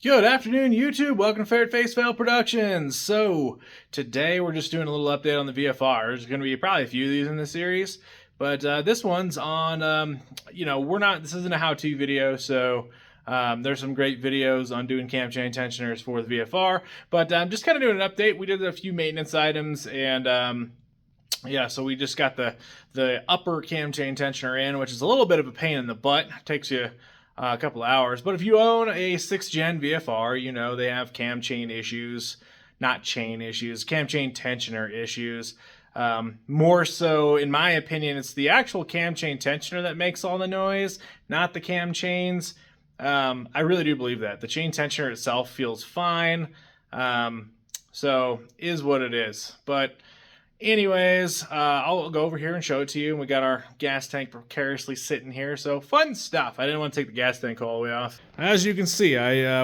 Good afternoon, YouTube. Welcome to Ferret Face Fail Productions. So, today we're just doing a little update on the VFR. There's going to be probably a few of these in this series, but this one's on, this isn't a how-to video, so there's some great videos on doing cam chain tensioners for the VFR, but I'm just kind of doing an update. We did a few maintenance items, and yeah, so we just got the upper cam chain tensioner in, which is a little bit of a pain in the butt. It takes you a couple of hours. But if you own a 6th gen VFR, you know they have cam chain issues, not chain issues, cam chain tensioner issues. More so, in my opinion, it's the actual cam chain tensioner that makes all the noise, not the cam chains. I really do believe that. The chain tensioner itself feels fine. So, is what it is. But anyways, I'll go over here and show it to you. We got our gas tank precariously sitting here, so fun stuff. I didn't want to take the gas tank all the way off. As you can see,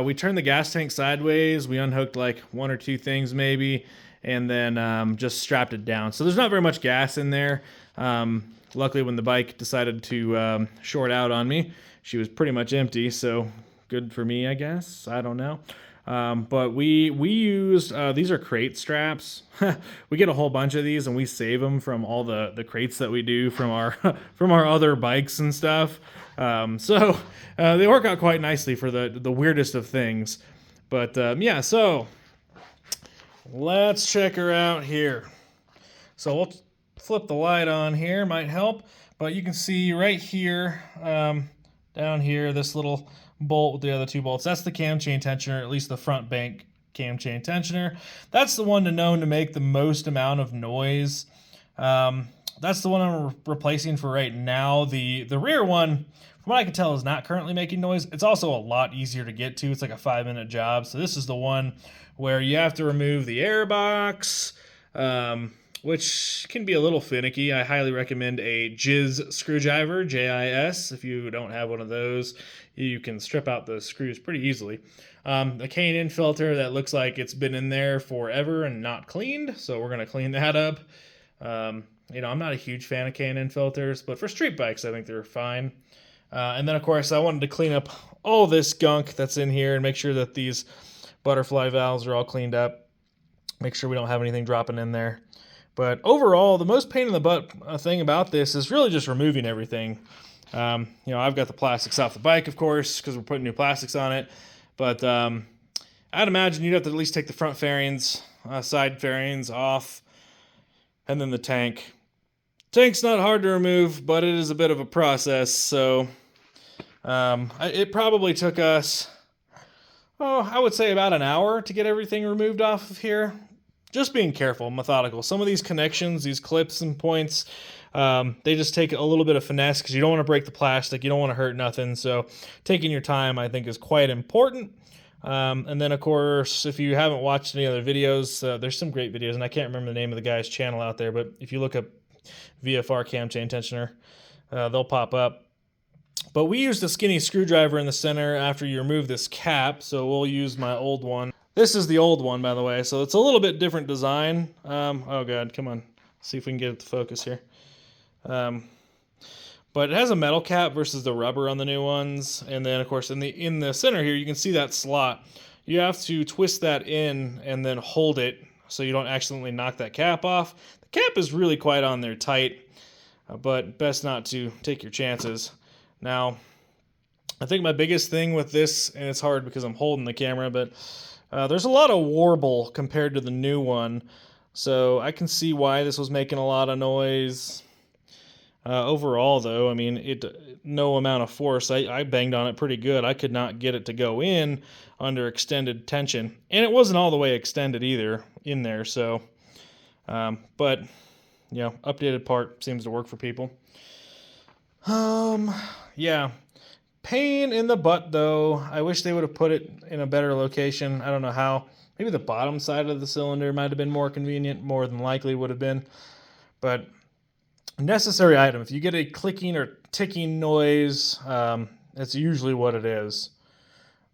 we turned the gas tank sideways. We unhooked like one or two things maybe, and then just strapped it down. So there's not very much gas in there. Luckily, when the bike decided to short out on me, she was pretty much empty, so good for me, I guess. I don't know. But we used, these are crate straps. We get a whole bunch of these and we save them from all the crates that we do from our, from our other bikes and stuff. So they work out quite nicely for the weirdest of things. But, yeah, so let's check her out here. So we'll flip the light on here, might help. But you can see right here, down here, this little bolt with the other two bolts. That's the cam chain tensioner, at least the front bank cam chain tensioner. That's the one known to make the most amount of noise. That's the one I'm replacing for right now. The rear one, from what I can tell, is not currently making noise. It's also a lot easier to get to. It's like a 5-minute job. So this is the one where you have to remove the air box, which can be a little finicky. I highly recommend a JIS screwdriver, J-I-S. If you don't have one of those, you can strip out the screws pretty easily. A K&N filter that looks like it's been in there forever and not cleaned, so we're going to clean that up. I'm not a huge fan of K&N filters, but for street bikes, I think they're fine. And then, of course, I wanted to clean up all this gunk that's in here and make sure that these butterfly valves are all cleaned up. Make sure we don't have anything dropping in there. But overall, the most pain in the butt thing about this is really just removing everything. I've got the plastics off the bike, of course, because we're putting new plastics on it. But I'd imagine you'd have to at least take the front fairings, side fairings off, and then the tank. Tank's not hard to remove, but it is a bit of a process. So it probably took us, I would say about an hour to get everything removed off of here. Just being careful, methodical. Some of these connections, these clips and points, they just take a little bit of finesse because you don't want to break the plastic. You don't want to hurt nothing. So taking your time, I think, is quite important. And then, of course, if you haven't watched any other videos, there's some great videos. And I can't remember the name of the guy's channel out there. But if you look up VFR cam chain tensioner, they'll pop up. But we used a skinny screwdriver in the center after you remove this cap. So we'll use my old one. This is the old one, by the way, so it's a little bit different design. Oh god, come on. See if we can get it to focus here. But it has a metal cap versus the rubber on the new ones. And then, of course, in the center here, you can see that slot. You have to twist that in and then hold it so you don't accidentally knock that cap off. The cap is really quite on there tight, but best not to take your chances. Now, I think my biggest thing with this, and it's hard because I'm holding the camera, but there's a lot of warble compared to the new one, so I can see why this was making a lot of noise. Overall, though, I mean, no amount of force. I banged on it pretty good. I could not get it to go in under extended tension, and it wasn't all the way extended either in there. So, but updated part seems to work for people. Yeah. Pain in the butt, though. I wish they would have put it in a better location. I don't know how. Maybe the bottom side of the cylinder might have been more convenient. More than likely would have been. But necessary item. If you get a clicking or ticking noise, that's usually what it is.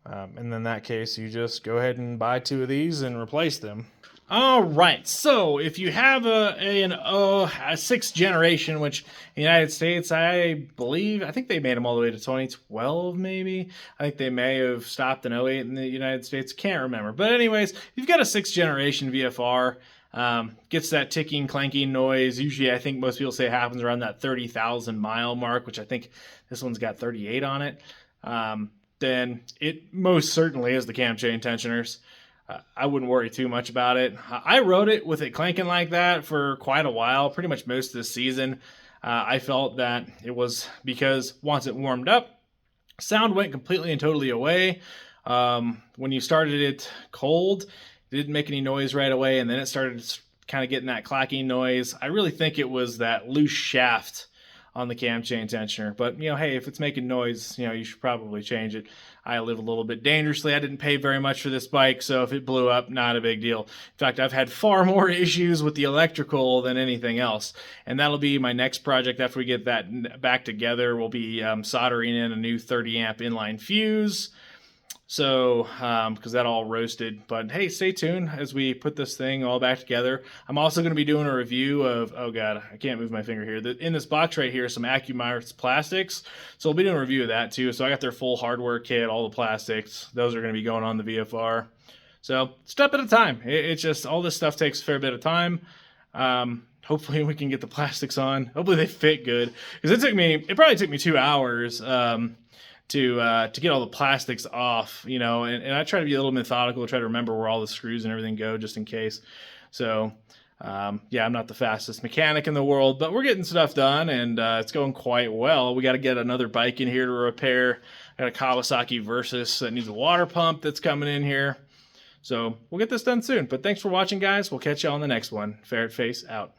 And in that case, you just go ahead and buy 2 of these and replace them. All right. So if you have a sixth generation, which in the United States, I think they made them all the way to 2012, maybe. I think they may have stopped in '08 in the United States. Can't remember. But anyways, you've got a sixth generation VFR. Gets that ticking, clanking noise. Usually, I think most people say it happens around that 30,000 mile mark, which I think this one's got 38 on it. Then it most certainly is the cam chain tensioners. I wouldn't worry too much about it. I rode it with it clanking like that for quite a while, pretty much most of the season. I felt that it was because once it warmed up, sound went completely and totally away. When you started it cold, it didn't make any noise right away, and then it started kind of getting that clacking noise. I really think it was that loose shaft on the cam chain tensioner. But, hey, if it's making noise, you should probably change it. I live a little bit dangerously. I didn't pay very much for this bike, so if it blew up, not a big deal. In fact, I've had far more issues with the electrical than anything else. And that'll be my next project after we get that back together. We'll be soldering in a new 30 amp inline fuse. So, because that all roasted. But hey, stay tuned as we put this thing all back together. I'm also going to be doing a review of, oh God, I can't move my finger here. In this box right here, some AccuMarks plastics. So we'll be doing a review of that too. So I got their full hardware kit, all the plastics. Those are going to be going on the VFR. So step at a time. It's just, all this stuff takes a fair bit of time. Hopefully we can get the plastics on. Hopefully they fit good. Because it probably took me 2 hours. To get all the plastics off, and I try to be a little methodical, try to remember where all the screws and everything go just in case. So, yeah, I'm not the fastest mechanic in the world, but we're getting stuff done, and it's going quite well. We got to get another bike in here to repair. I got a Kawasaki Versys that needs a water pump that's coming in here. So we'll get this done soon. But thanks for watching, guys. We'll catch you on the next one. Ferret Face out.